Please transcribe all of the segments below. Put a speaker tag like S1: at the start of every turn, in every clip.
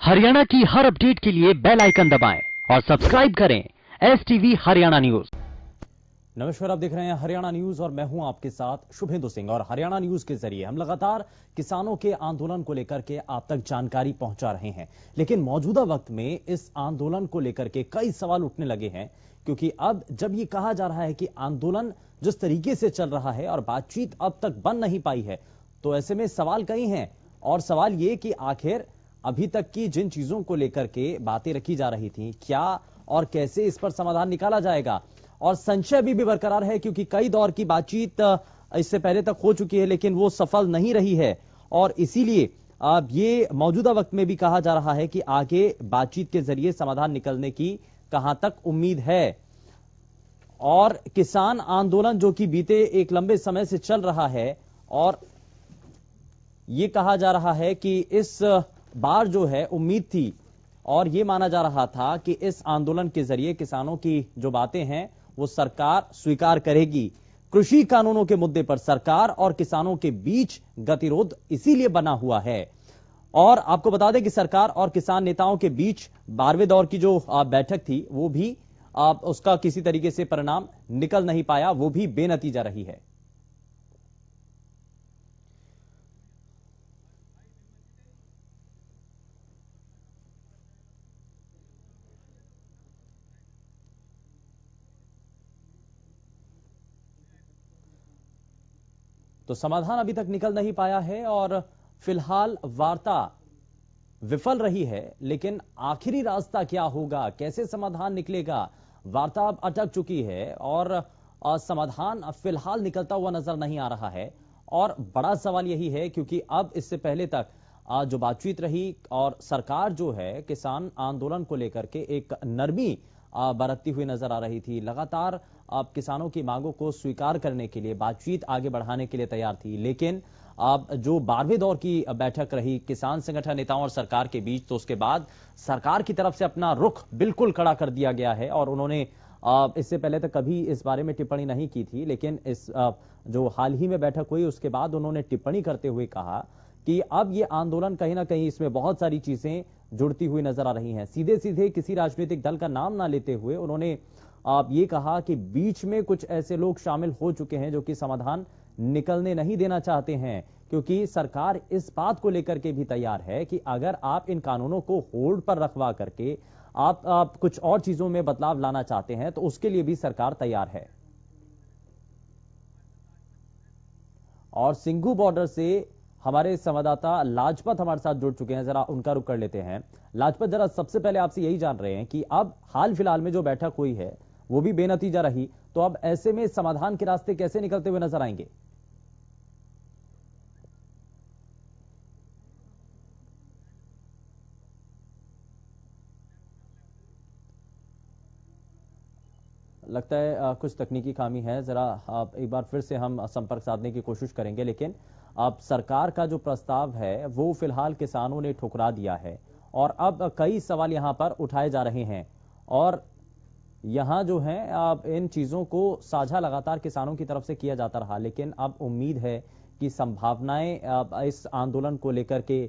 S1: हरियाणा की हर अपडेट के लिए बेल आइकन दबाएं और सब्सक्राइब करें STV हरियाणा न्यूज।
S2: नमस्कार, आप देख रहे हैं हरियाणा न्यूज और मैं हूं आपके साथ शुभेंदु सिंह। और हरियाणा न्यूज के जरिए हम लगातार किसानों के आंदोलन को लेकर के आप तक जानकारी पहुंचा रहे हैं, लेकिन मौजूदा वक्त में इस आंदोलन को लेकर के कई सवाल उठने लगे हैं, क्योंकि अब जब ये कहा जा रहा है कि आंदोलन जिस तरीके से चल रहा है और बातचीत अब तक बन नहीं पाई है, तो ऐसे में सवाल कई हैं। और सवाल ये कि आखिर अभी तक की जिन चीजों को लेकर के बातें रखी जा रही थी, क्या और कैसे इस पर समाधान निकाला जाएगा। और संशय अभी भी बरकरार है, क्योंकि कई दौर की बातचीत इससे पहले तक हो चुकी है, लेकिन वो सफल नहीं रही है। और इसीलिए अब ये मौजूदा वक्त में भी कहा जा रहा है कि आगे बातचीत के जरिए समाधान निकलने की कहां तक उम्मीद है। और किसान आंदोलन जो कि बीते एक लंबे समय से चल रहा है, और ये कहा जा रहा है कि इस बार जो है उम्मीद थी और ये माना जा रहा था कि इस आंदोलन के जरिए किसानों की जो बातें हैं वो सरकार स्वीकार करेगी। कृषि कानूनों के मुद्दे पर सरकार और किसानों के बीच गतिरोध इसीलिए बना हुआ है। और आपको बता दें कि सरकार और किसान नेताओं के बीच 12वें दौर की जो बैठक थी, वो भी उसका किसी तरीके से परिणाम निकल नहीं पाया, वो भी बेनतीजा रही है। तो समाधान अभी तक निकल नहीं पाया है और फिलहाल वार्ता विफल रही है, लेकिन आखिरी रास्ता क्या होगा, कैसे समाधान निकलेगा। वार्ता अब अटक चुकी है और समाधान फिलहाल निकलता हुआ नजर नहीं आ रहा है। और बड़ा सवाल यही है, क्योंकि अब इससे पहले तक जो बातचीत रही और सरकार जो है किसान आंदोलन को लेकर के एक नरमी बरतती हुई नजर आ रही थी, लगातार अब किसानों की मांगों को स्वीकार करने के लिए बातचीत आगे बढ़ाने के लिए तैयार थी। लेकिन अब जो 12वें दौर की बैठक रही किसान संगठन नेताओं और सरकार के बीच, तो उसके बाद सरकार की तरफ से अपना रुख बिल्कुल कड़ा कर दिया गया है। और उन्होंने इससे पहले तक कभी इस बारे में टिप्पणी नहीं की थी, लेकिन इस जो हाल ही में बैठक हुई उसके बाद उन्होंने टिप्पणी करते हुए कहा कि अब ये आंदोलन कहीं ना कहीं इसमें बहुत सारी चीजें जुड़ती हुई नजर आ रही हैं। सीधे सीधे किसी राजनीतिक दल का नाम ना लेते हुए उन्होंने ये कहा कि बीच में कुछ ऐसे लोग शामिल हो चुके हैं जो कि समाधान निकलने नहीं देना चाहते हैं, क्योंकि सरकार इस बात को लेकर के भी तैयार है कि अगर आप इन कानूनों को होल्ड पर रखवा करके आप कुछ और चीजों में बदलाव लाना चाहते हैं, तो उसके लिए भी सरकार तैयार है। और सिंघू बॉर्डर से हमारे संवाददाता लाजपत हमारे साथ जुड़ चुके हैं, जरा उनका रुख कर लेते हैं। लाजपत, जरा सबसे पहले आपसे यही जान रहे हैं कि अब हाल फिलहाल में जो बैठक हुई है वो भी बेनतीजा रही, तो अब ऐसे में समाधान के रास्ते कैसे निकलते हुए नजर आएंगे? लगता है कुछ तकनीकी खामी है, जरा एक बार फिर से हम संपर्क साधने की कोशिश करेंगे। लेकिन अब सरकार का जो प्रस्ताव है वो फिलहाल किसानों ने ठुकरा दिया है और अब कई सवाल यहां पर उठाए जा रहे हैं। और यहां जो है इन चीजों को साझा लगातार किसानों की तरफ से किया जाता रहा, लेकिन अब उम्मीद है कि संभावनाएं इस आंदोलन को लेकर के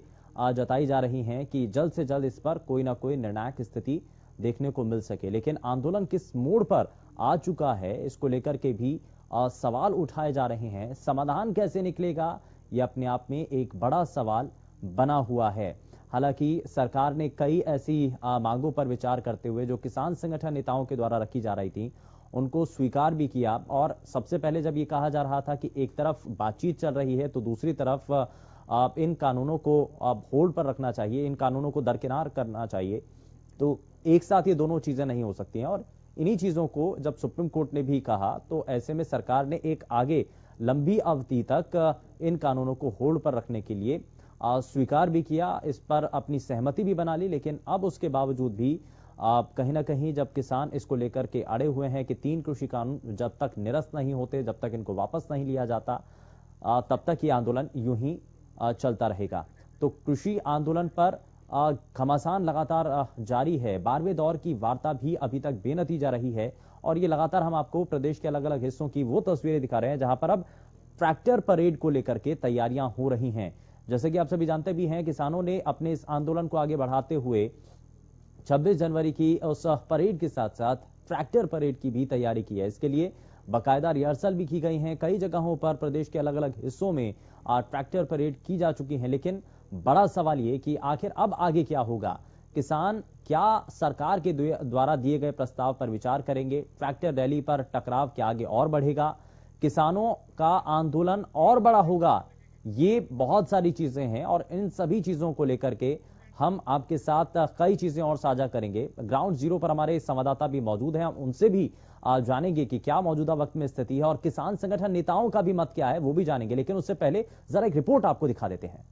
S2: जताई जा रही हैं कि जल्द से जल्द इस पर कोई ना कोई निर्णायक स्थिति देखने को मिल सके। लेकिन आंदोलन किस मोड़ पर आ चुका है, इसको लेकर के भी सवाल उठाए जा रहे हैं। समाधान कैसे निकलेगा, यह अपने आप में एक बड़ा सवाल बना हुआ है। हालांकि सरकार ने कई ऐसी मांगों पर विचार करते हुए जो किसान संगठन नेताओं के द्वारा रखी जा रही थी उनको स्वीकार भी किया। और सबसे पहले जब ये कहा जा रहा था कि एक तरफ बातचीत चल रही है तो दूसरी तरफ इन कानूनों को होल्ड पर रखना चाहिए, इन कानूनों को दरकिनार करना चाहिए, तो एक साथ ये दोनों चीजें नहीं हो सकती हैं। और इन्हीं चीजों को जब सुप्रीम कोर्ट ने भी कहा, तो ऐसे में सरकार ने एक आगे लंबी अवधि तक इन कानूनों को होल्ड पर रखने के लिए स्वीकार भी किया, इस पर अपनी सहमति भी बना ली। लेकिन अब उसके बावजूद भी कहीं ना कहीं जब किसान इसको लेकर के अड़े हुए हैं कि 3 कृषि कानून जब तक निरस्त नहीं होते, जब तक इनको वापस नहीं लिया जाता, तब तक ये आंदोलन यूं ही चलता रहेगा। तो कृषि आंदोलन पर घमासान लगातार जारी है। 12वें दौर की वार्ता भी अभी तक बेनतीजा रही है। और ये लगातार हम आपको प्रदेश के अलग अलग हिस्सों की वो तस्वीरें दिखा रहे हैं जहां पर अब ट्रैक्टर परेड को लेकर के तैयारियां हो रही हैं, जैसे कि आप सभी जानते भी हैं, किसानों ने अपने इस आंदोलन को आगे बढ़ाते हुए 26 जनवरी की उस परेड के साथ साथ ट्रैक्टर परेड की भी तैयारी की है। इसके लिए बाकायदा रिहर्सल भी की गई हैं। कई जगहों पर प्रदेश के अलग अलग हिस्सों में ट्रैक्टर परेड की जा चुकी है। लेकिन बड़ा सवाल ये कि आखिर अब आगे क्या होगा। किसान क्या सरकार के द्वारा दिए गए प्रस्ताव पर विचार करेंगे? ट्रैक्टर रैली पर टकराव क्या आगे और बढ़ेगा? किसानों का आंदोलन और बड़ा होगा? ये बहुत सारी चीजें हैं और इन सभी चीजों को लेकर के हम आपके साथ कई चीजें और साझा करेंगे। ग्राउंड जीरो पर हमारे संवाददाता भी मौजूद हैं, हम उनसे भी जानेंगे कि क्या मौजूदा वक्त में स्थिति है और किसान संगठन नेताओं का भी मत क्या है, वो भी जानेंगे। लेकिन उससे पहले जरा एक रिपोर्ट आपको दिखा देते हैं।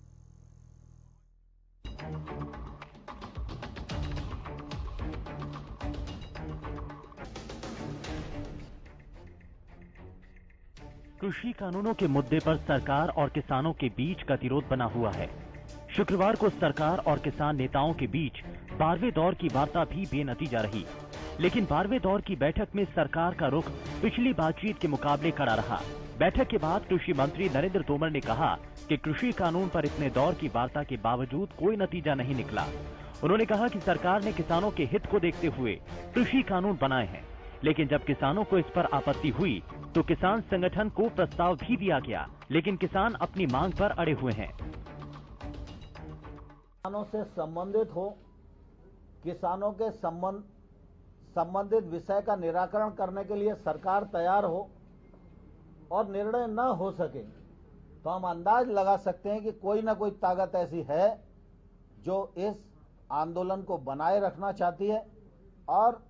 S1: कृषि कानूनों के मुद्दे पर सरकार और किसानों के बीच गतिरोध बना हुआ है। शुक्रवार को सरकार और किसान नेताओं के बीच 12वें दौर की वार्ता भी बेनतीजा रही। लेकिन 12वें दौर की बैठक में सरकार का रुख पिछली बातचीत के मुकाबले कड़ा रहा। बैठक के बाद कृषि मंत्री नरेंद्र तोमर ने कहा कि कृषि कानून पर इतने दौर की वार्ता के बावजूद कोई नतीजा नहीं निकला। उन्होंने कहा कि सरकार ने किसानों के हित को देखते हुए कृषि कानून बनाए हैं, लेकिन जब किसानों को इस पर आपत्ति हुई तो किसान संगठन को प्रस्ताव भी दिया गया, लेकिन किसान अपनी मांग पर अड़े हुए हैं।
S3: किसानों से संबंधित हो, किसानों के संबंधित विषय का निराकरण करने के लिए सरकार तैयार हो और निर्णय न हो सके तो हम अंदाज लगा सकते हैं कि कोई ना कोई ताकत ऐसी है जो इस आंदोलन को बनाए रखना चाहती है और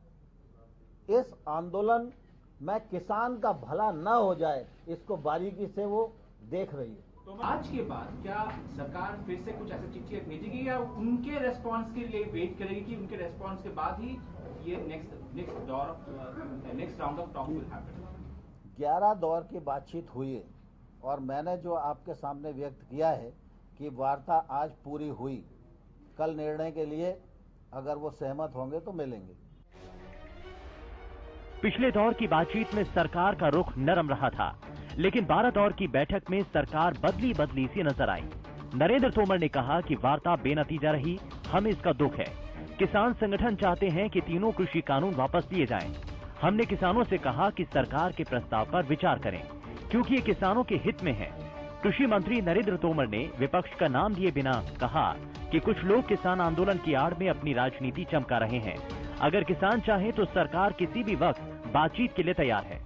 S3: इस आंदोलन में किसान का भला न हो जाए, इसको बारीकी से वो देख रही है।
S4: तो आज के बाद क्या सरकार फिर से कुछ ऐसी चिट्ठी भेजेगी या उनके रेस्पॉन्स के लिए वेट करेगी कि उनके रेस्पॉन्स के बाद ही ये next round of talk will happen?
S3: 11 दौर की बातचीत हुई है और मैंने जो आपके सामने व्यक्त किया है कि वार्ता आज पूरी हुई, कल निर्णय के लिए अगर वो सहमत होंगे तो मिलेंगे।
S1: पिछले दौर की बातचीत में सरकार का रुख नरम रहा था, लेकिन 12 दौर की बैठक में सरकार बदली सी नजर आई। नरेंद्र तोमर ने कहा कि वार्ता बेनतीजा रही, हमें इसका दुख है। किसान संगठन चाहते हैं कि तीनों कृषि कानून वापस लिए जाएं। हमने किसानों से कहा कि सरकार के प्रस्ताव पर विचार करें, क्योंकि ये किसानों के हित में है। कृषि मंत्री नरेंद्र तोमर ने विपक्ष का नाम लिए बिना कहा कि कुछ लोग किसान आंदोलन की आड़ में अपनी राजनीति चमका रहे हैं। अगर किसान चाहे तो सरकार किसी भी वक्त बातचीत के लिए तैयार है।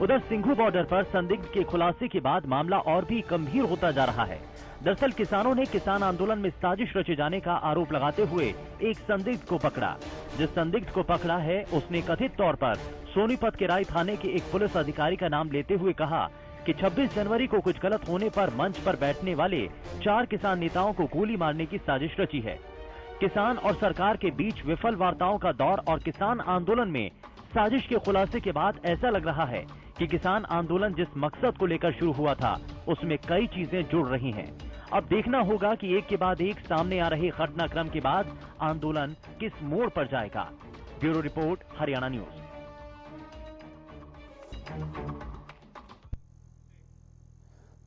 S1: उधर सिंघू बॉर्डर पर संदिग्ध के खुलासे के बाद मामला और भी गंभीर होता जा रहा है। दरअसल किसानों ने किसान आंदोलन में साजिश रचे जाने का आरोप लगाते हुए एक संदिग्ध को पकड़ा। जिस संदिग्ध को पकड़ा है उसने कथित तौर पर सोनीपत के राय थाने के एक पुलिस अधिकारी का नाम लेते हुए कहा कि 26 जनवरी को कुछ गलत होने पर मंच पर बैठने वाले 4 किसान नेताओं को गोली मारने की साजिश रची है। किसान और सरकार के बीच विफल वार्ताओं का दौर और किसान आंदोलन में साजिश के खुलासे के बाद ऐसा लग रहा है कि किसान आंदोलन जिस मकसद को लेकर शुरू हुआ था उसमें कई चीजें जुड़ रही हैं। अब देखना होगा कि एक के बाद एक सामने आ रहे घटनाक्रम के बाद आंदोलन किस मोड़ पर जाएगा। Bureau report, Haryana news.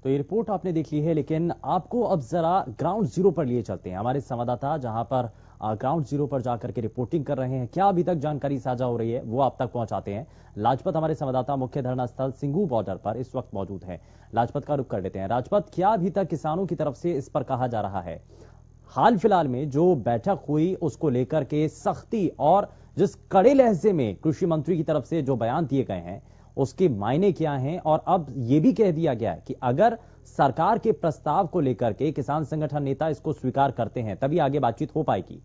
S2: तो ये रिपोर्ट आपने देख ली है, लेकिन आपको अब जरा ग्राउंड जीरो पर लिए चलते हैं। हमारे संवाददाता जहां पर ग्राउंड जीरो पर जाकर के रिपोर्टिंग कर रहे हैं, क्या अभी तक जानकारी साझा हो रही है वो आप तक पहुंचाते हैं। लाजपत हमारे संवाददाता मुख्य धरना स्थल सिंघू बॉर्डर पर इस वक्त मौजूद है। लाजपत का रुख कर लेते हैं। लाजपत, क्या अभी तक किसानों की तरफ से इस पर कहा जा रहा है? हाल फिलहाल में जो बैठक हुई उसको लेकर के सख्ती और जिस कड़े लहजे में कृषि मंत्री की तरफ से जो बयान दिए गए हैं उसके मायने क्या हैं? और अब यह भी कह दिया गया है कि अगर सरकार के प्रस्ताव को लेकर के किसान संगठन नेता इसको स्वीकार करते हैं तभी आगे बातचीत हो पाएगी।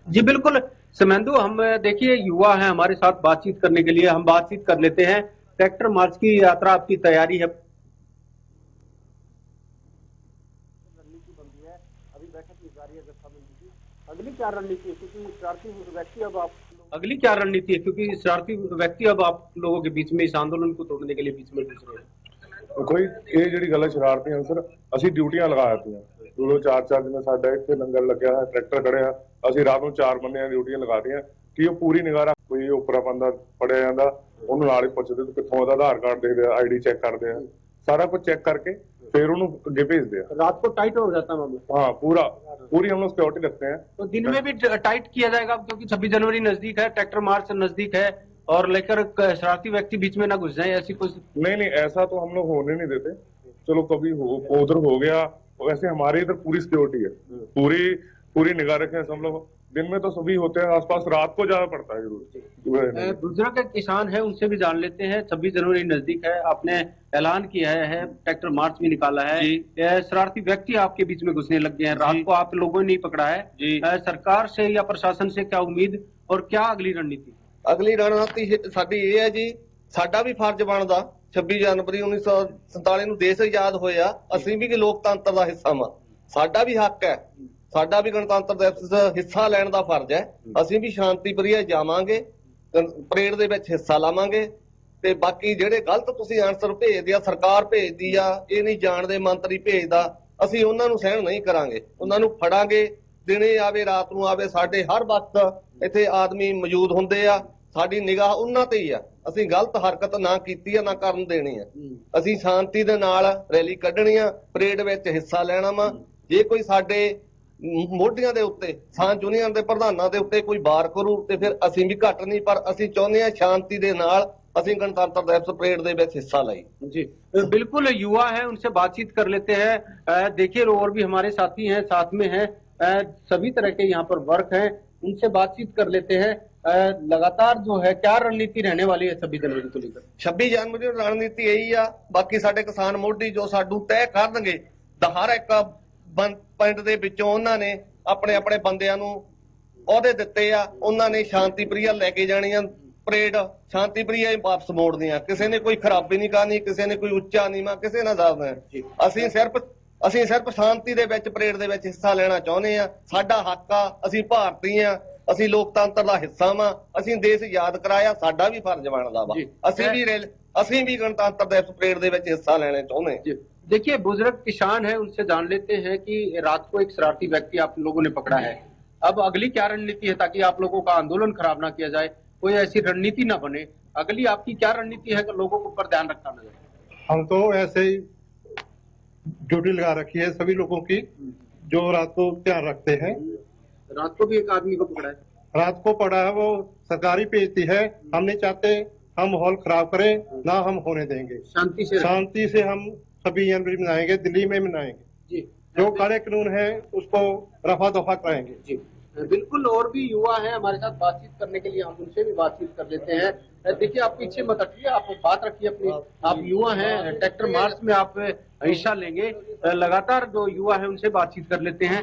S5: जी बिल्कुल सुमेंदु, हम देखिए युवा हैं, हमारे साथ बातचीत करने के लिए हम बातचीत कर लेते हैं। ट्रैक्टर मार्च की यात्रा आपकी तैयारी है?
S6: अभी बैठक की जारी है जत्थाबंदी की। अगली क्या रणनीति है, क्योंकि शरारती व्यक्ति अब आप
S5: अगली क्या रणनीति है, क्योंकि शरारती व्यक्ति अब आप लोगों के बीच में इस आंदोलन को तोड़ने के लिए बीच में घुस रहे हैं।
S7: कोई ਇਹ ਜਿਹੜੀ ਗੱਲ ਸ਼ਰਾਰਤੀ ਹੈ ਸਰ, ਅਸੀਂ ਡਿਊਟੀਆਂ ਲਗਾ ਦਿੱਤੀਆਂ। ਦੂਰੋਂ 4-4 ਦਿਨ ਸਾਡਾ ਇੱਥੇ ਲੰਗਰ ਲੱਗਿਆ ਹੈ, ਟਰੈਕਟਰ ਖੜੇ ਆ, ਅਸੀਂ ਰਾਤ ਨੂੰ 4 ਬੰਦਿਆਂ ਡਿਊਟੀਆਂ ਲਗਾ ਦਿੱਤੀਆਂ ਕਿ ਉਹ ਪੂਰੀ ਨਿਗਾਹ ਰੱਖ, ਕੋਈ ਉਪਰਾ ਬੰਦਾ ਫੜਿਆ ਜਾਂਦਾ ਉਹਨੂੰ ਨਾਲ ਹੀ ਪੁੱਛਦੇ ਤੂੰ ਕਿੱਥੋਂ ਉਹਦਾ ਆਧਾਰ ਕਾਰਡ ਦੇਖਦੇ ਆ, ਆਈਡੀ ਚੈੱਕ ਕਰਦੇ ਆ, सारा कुछ चेक करके फिर उन्होंने आगे भेजते हैं।
S5: रात को टाइट हो जाता मामला?
S7: हाँ, पूरी हम लोग सिक्योरिटी रखते हैं।
S5: तो दिन में भी टाइट किया जाएगा क्योंकि 26 जनवरी नजदीक है, ट्रैक्टर मार्च नजदीक है और लेकर शरारती व्यक्ति बीच में ना घुस जाए, ऐसी कुछ?
S7: नहीं, ऐसा तो हम लोग होने नहीं देते। चलो कभी उधर हो गया, वैसे हमारे इधर पूरी सिक्योरिटी है, पूरी निगाह रखे हैं हम लोग। दिन में तो सभी होते हैं आसपास, रात को ज्यादा पड़ता है जरूर।
S5: बुजुर्ग के किसान है, उनसे भी जान लेते हैं। 26 जनवरी नजदीक है, आपने ऐलान किया है, ट्रैक्टर मार्च भी निकाला है, शरारती व्यक्ति आपके बीच में घुसने लग गए हैं, रात को आप लोगों ने नहीं पकड़ा है। सरकार से या प्रशासन से क्या उम्मीद और क्या अगली रणनीति?
S8: अगली रणनीति साडी ਇਹ ਹੈ ਜੀ, ਸਾਡਾ ਵੀ ਫਰਜ਼ ਬਣਦਾ 26 ਜਨਵਰੀ 1947 ਨੂੰ ਦੇਸ਼ ਆਜ਼ਾਦ ਹੋਇਆ, ਅਸੀਂ ਵੀ ਲੋਕਤੰਤਰ ਦਾ ਹਿੱਸਾ ਵਾਂ, ਸਾਡਾ ਵੀ ਹੱਕ ਹੈ, ਸਾਡਾ ਵੀ ਗਣਤੰਤਰ ਦਿਵਸ ਹਿੱਸਾ ਲੈਣ ਦਾ ਫਰਜ਼ ਹੈ। ਅਸੀਂ ਵੀ ਸ਼ਾਂਤੀ ਪ੍ਰਿਆ ਜਾਵਾਂਗੇ, ਪਰੇਡ ਦੇ ਵਿੱਚ ਹਿੱਸਾ ਲਾਵਾਂਗੇ ਤੇ ਬਾਕੀ ਜਿਹੜੇ ਗਲਤ ਤੁਸੀਂ ਆਨਸਰ ਭੇਜਦੇ ਆ, ਸਰਕਾਰ ਭੇਜਦੀ ਆ, ਇਹ ਨਹੀਂ ਜਾਣਦੇ ਮੰਤਰੀ ਭੇਜਦਾ, ਅਸੀਂ ਉਹਨਾਂ ਨੂੰ ਸਹਿਣ ਨਹੀਂ ਕਰਾਂਗੇ, ਉਹਨਾਂ ਨੂੰ ਫੜਾਂਗੇ, ਦਿਨੇ ਆਵੇ ਰਾਤ ਨੂੰ ਆਵੇ, ਸਾਡੇ ਹਰ ਵਕਤ ਇੱਥੇ ਆਦਮੀ ਮੌਜੂਦ ਹੁੰਦੇ ਆ, ਸਾਡੀ ਨਿਗਾਹ ਉਹਨਾਂ ਤੇ ਹੀ ਆ। ਅਸੀਂ ਗਲਤ ਹਰਕਤ ਨਾ ਕੀਤੀ ਆ, ਨਾ ਕਰਨ ਦੇਣੀ ਆ, ਅਸੀਂ ਸ਼ਾਂਤੀ ਦੇ ਨਾਲ ਰੈਲੀ ਕੱਢਣੀ ਆ, ਪਰੇਡ ਵਿੱਚ ਹਿੱਸਾ ਲੈਣਾ ਵਾ। ਜੇ ਕੋਈ ਸਾਡੇ ਮੋਢੀਆਂ ਦੇ ਉੱਤੇ, ਕਿਸਾਨ ਯੂਨੀਅਨ ਦੇ ਪ੍ਰਧਾਨਾਂ ਦੇ ਉੱਤੇ ਕੋਈ ਵਾਰ ਕਰੂ ਤੇ ਫਿਰ ਅਸੀਂ ਵੀ ਘੱਟ ਨਹੀਂ, ਪਰ ਅਸੀਂ ਚਾਹੁੰਦੇ ਆ ਸ਼ਾਂਤੀ ਦੇ ਨਾਲ ਅਸੀਂ गणतंत्र दिवस परेड ਦੇ ਵਿੱਚ हिस्सा लाई।
S5: जी बिल्कुल, युवा है, उनसे बातचीत कर लेते हैं। देखिए और भी हमारे साथी हैं, साथ में हैं, सभी तरह के यहाँ पर वर्क हैं, उनसे बातचीत कर लेते हैं। लगातार जो है क्या रणनीति रहने वाली है 26 जनवरी को लेकर?
S8: 26 जनवरी ਨੂੰ ਰਣਨੀਤੀ ਇਹੀ ਆ, ਬਾਕੀ ਸਾਡੇ ਕਿਸਾਨ ਮੋਢੀ ਜੋ ਸਾਡੂ ਤੈਅ ਕਰਨਗੇ, ਹਰ ਇੱਕ ਪਿੰਡ ਦੇ ਵਿੱਚੋਂ ਉਹਨਾਂ ਨੇ ਆਪਣੇ ਆਪਣੇ ਬੰਦਿਆਂ ਨੂੰ ਅਹੁਦੇ ਦਿੱਤੇ ਆ, ਉਹਨਾਂ ਨੇ ਸ਼ਾਂਤੀ ਪ੍ਰਿਆ ਲੈ ਕੇ ਜਾਣੀਆਂ, ਪਰੇਡ ਸ਼ਾਂਤੀ ਪ੍ਰਿਆ ਹੀ ਵਾਪਸ ਮੋੜਦੀਆਂ, ਕਿਸੇ ਨੇ ਕੋਈ ਖਰਾਬੀ ਨਹੀਂ ਕਰਨੀ, ਕਿਸੇ ਨੇ ਕੋਈ ਉੱਚਾ ਨੀਵਾਂ ਕਿਸੇ ਨਾਲ ਦੱਸਦਾ। ਅਸੀਂ ਸਿਰਫ ਸ਼ਾਂਤੀ ਦੇ ਵਿੱਚ ਪਰੇਡ ਦੇ ਵਿੱਚ ਹਿੱਸਾ ਲੈਣਾ ਚਾਹੁੰਦੇ ਆ, ਸਾਡਾ ਹੱਕ ਆ, ਅਸੀਂ ਭਾਰਤੀ ਆ, ਅਸੀਂ ਲੋਕਤੰਤਰ ਦਾ ਹਿੱਸਾ ਵਾਂ, ਅਸੀਂ ਦੇਸ਼ ਆਜ਼ਾਦ ਕਰਾਇਆ, ਸਾਡਾ ਵੀ ਫਰਜ਼ ਬਣਦਾ ਵਾ, ਅਸੀਂ ਵੀ ਗਣਤੰਤਰ ਦਿਵਸ ਪਰੇਡ ਦੇ ਵਿੱਚ ਹਿੱਸਾ ਲੈਣਾ ਚਾਹੁੰਦੇ ਹਾਂ।
S5: देखिए बुजुर्ग किसान है, उनसे जान लेते हैं कि रात को एक शरारती व्यक्ति आप लोगों ने पकड़ा है, अब अगली क्या रणनीति है ताकि आप लोगों का आंदोलन खराब ना किया जाए, कोई ऐसी रणनीति ना बने, अगली आपकी क्या रणनीति है कि लोगों के ऊपर ध्यान रखना ना जाए?
S6: हम तो ऐसे ही ड्यूटी लगा रखी है सभी लोगों की जो रात को ध्यान रखते हैं।
S5: रात को भी एक आदमी को पकड़ा है,
S6: रात को पड़ा है, वो सरकारी भेजती है, हम नहीं चाहते हम माहौल खराब करें, ना हम होने देंगे, शांति से हम 26 जनवरी मनाएंगे, दिल्ली में मनाएंगे, जो काले कानून है उसको रफा दफा कराएंगे।
S5: जी बिल्कुल, और भी युवा हैं हमारे साथ बातचीत करने के लिए, हम उनसे भी बातचीत कर लेते हैं। देखिए आप पीछे मत हटिए, आप बात रखिए अपनी, आप युवा हैं, ट्रैक्टर मार्च में आप हिस्सा लेंगे, लगातार जो युवा है उनसे बातचीत कर लेते हैं।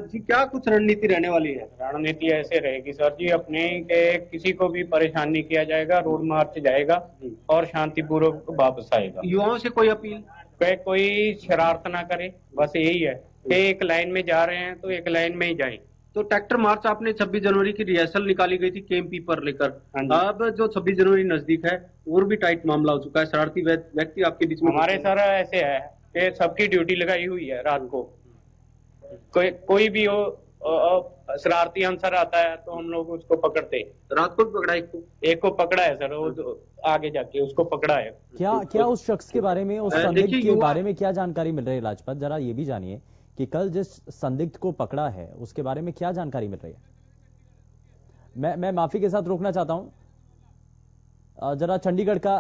S5: जी क्या कुछ रणनीति रहने वाली है?
S9: रणनीति ऐसे रहेगी सर जी अपने के किसी को भी परेशान नहीं किया जाएगा, रोड मार्च जाएगा और शांतिपूर्वक वापस आएगा।
S5: युवाओं से कोई अपील?
S9: कोई शरारत ना करे, बस यही है कि एक लाइन में जा रहे हैं तो एक लाइन में ही जाएं।
S5: तो ट्रैक्टर मार्च आपने 26 जनवरी की रिहर्सल निकाली गई थी केएमपी पर लेकर, अब जो 26 जनवरी नजदीक है और भी टाइट मामला हो चुका है, शरारती व्यक्ति आपके बीच में?
S9: हमारे सर ऐसे है कि सबकी ड्यूटी लगाई हुई है, रात को कोई भी हो शरारती अनसर आता है तो हम लोग उसको पकड़ते।
S5: रात को भी पकड़ा, एक को
S9: पकड़ा है सर, वो आगे जाके उसको पकड़ा है।
S2: क्या उस शख्स के बारे में, उस संदिग्ध के बारे में क्या जानकारी मिल रही है लाजपत? जरा ये भी जानिए कि कल जिस संदिग्ध को पकड़ा है उसके बारे में क्या जानकारी मिल रही है? मैं माफी के साथ रोकना चाहता हूं, जरा चंडीगढ़ का